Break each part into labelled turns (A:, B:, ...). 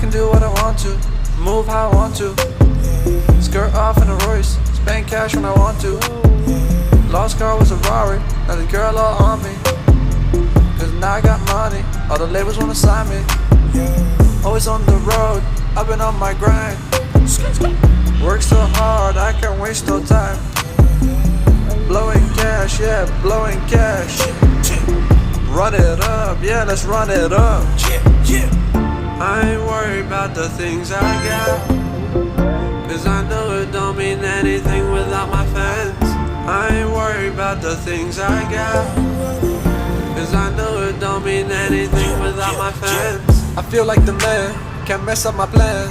A: can do what I want to, move how I want to. Skirt off in a Royce, spend cash when I want to. Lost car was a Rari, now the girl all on me. Cause now I got money, all the labels wanna sign me. Always on the road, I've been on my grind. Work so hard, I can't waste no time. Blowing cash, yeah, blowing cash. Run it up, yeah, let's run it up. I ain't worried about the things I got, cause I know it don't mean anything without my fans. I ain't worried about the things I got, cause I know it don't mean anything without my fans. I feel like the man, can't mess up my plan.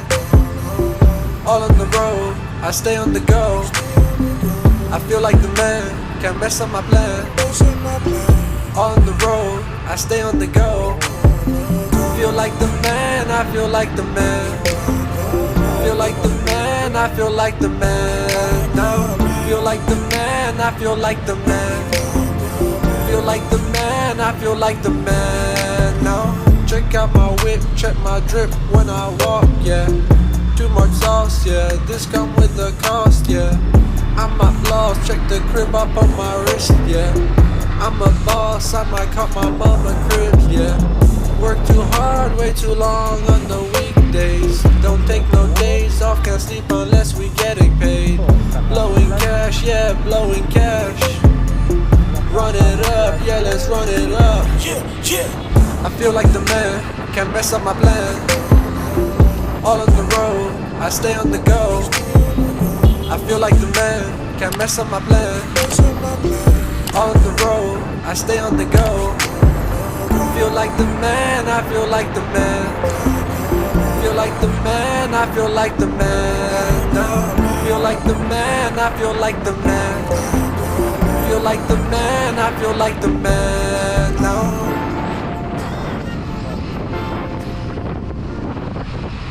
A: All on the road, I stay on the go. I feel like the man, can't mess up my plan. All on the road, I stay on the go. Feel like the man, I feel like the man. Feel like the man, I feel like the man. No, feel like the man, I feel like the man. Feel like the man, I feel like the man. No, check out my whip, check my drip when I walk, yeah. Too much sauce, yeah, this come with the cost, yeah. I'm not lost, check the crib up on my wrist, yeah. I'm a boss, I might cop my mama cribs, yeah. Work too hard, way too long on the weekdays. Don't take no days off, can't sleep unless we getting paid. Blowing cash, yeah, blowing cash. Run it up, yeah, let's run it up. I feel like the man, can't mess up my plan. All on the road, I stay on the go. I feel like the man, can't mess up my plan. All on the road, I stay on the go. Feel like the man, I feel like the man. Feel like the man, I feel like the man. No, feel like the man, I feel like the man. Feel like the man, I feel like the man.